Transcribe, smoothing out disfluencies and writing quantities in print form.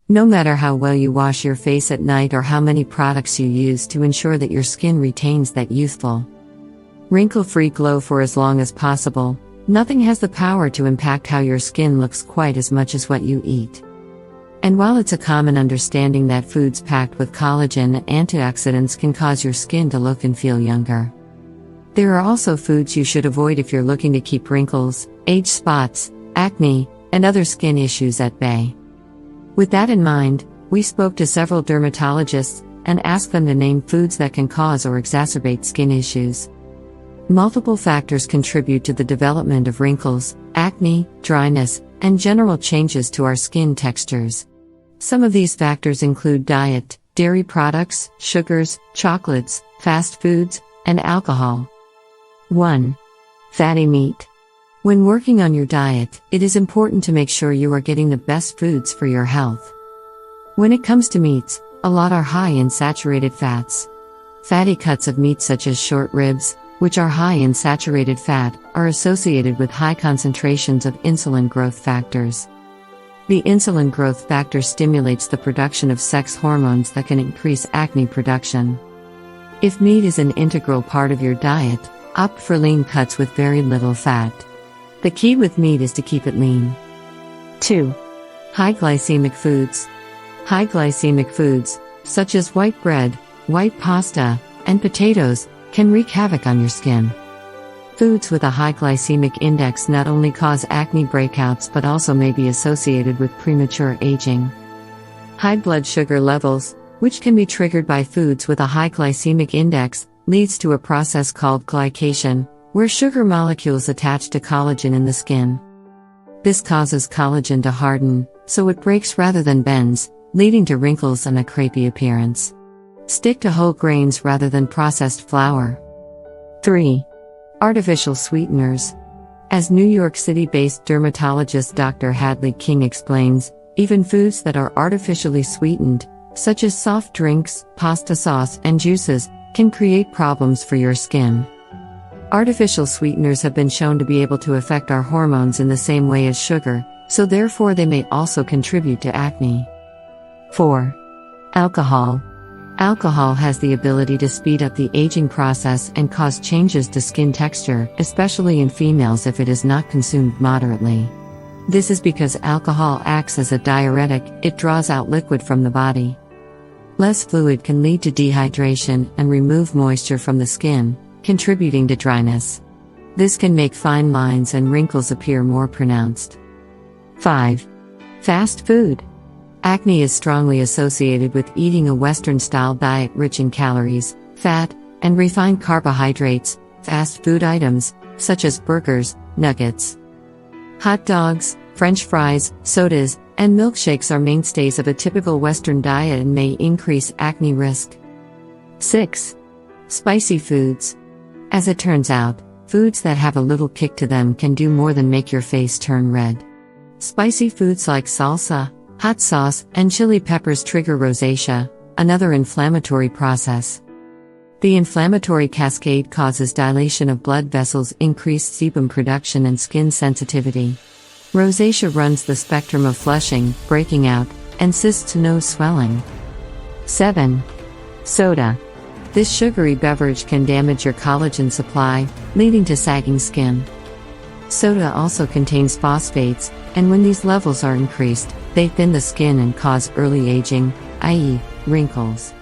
No matter how well you wash your face at night or how many products you use to ensure that your skin retains that youthful, wrinkle-free glow for as long as possible, nothing has the power to impact how your skin looks quite as much as what you eat. And while it's a common understanding that foods packed with collagen and antioxidants can cause your skin to look and feel younger, there are also foods you should avoid if you're looking to keep wrinkles, age spots, acne, and other skin issues at bay. With that in mind, we spoke to several dermatologists and asked them to name foods that can cause or exacerbate skin issues. Multiple factors contribute to the development of wrinkles, acne, dryness, and general changes to our skin textures. Some of these factors include diet, dairy products, sugars, chocolates, fast foods, and alcohol. 1. Fatty meat. When working on your diet, it is important to make sure you are getting the best foods for your health. When it comes to meats, a lot are high in saturated fats. Fatty cuts of meat such as short ribs, which are high in saturated fat, are associated with high concentrations of insulin growth factors. The insulin growth factor stimulates the production of sex hormones that can increase acne production. If meat is an integral part of your diet, opt for lean cuts with very little fat. The key with meat is to keep it lean. 2. High glycemic foods. High glycemic foods, such as white bread, white pasta, and potatoes, can wreak havoc on your skin. Foods with a high glycemic index not only cause acne breakouts but also may be associated with premature aging. High blood sugar levels, which can be triggered by foods with a high glycemic index, leads to a process called glycation, where sugar molecules attach to collagen in the skin. This causes collagen to harden, so it breaks rather than bends, leading to wrinkles and a crepey appearance. Stick to whole grains rather than processed flour. 3. Artificial sweeteners. As New York City-based dermatologist Dr. Hadley King explains, even foods that are artificially sweetened, such as soft drinks, pasta sauce, and juices, can create problems for your skin. Artificial sweeteners have been shown to be able to affect our hormones in the same way as sugar, so therefore they may also contribute to acne. 4. Alcohol. Alcohol has the ability to speed up the aging process and cause changes to skin texture, especially in females if it is not consumed moderately. This is because alcohol acts as a diuretic, it draws out liquid from the body. Less fluid can lead to dehydration and remove moisture from the skin, contributing to dryness. This can make fine lines and wrinkles appear more pronounced. 5. Fast food. Acne is strongly associated with eating a Western-style diet rich in calories, fat, and refined carbohydrates. Fast food items, such as burgers, nuggets, hot dogs, French fries, sodas, and milkshakes are mainstays of a typical Western diet and may increase acne risk. 6. Spicy foods. As it turns out, foods that have a little kick to them can do more than make your face turn red. Spicy foods like salsa, hot sauce, and chili peppers trigger rosacea, another inflammatory process. The inflammatory cascade causes dilation of blood vessels, increased sebum production, and skin sensitivity. Rosacea runs the spectrum of flushing, breaking out, and cysts to no swelling. 7. Soda. This sugary beverage can damage your collagen supply, leading to sagging skin. Soda also contains phosphates, and when these levels are increased, they thin the skin and cause early aging, i.e., wrinkles.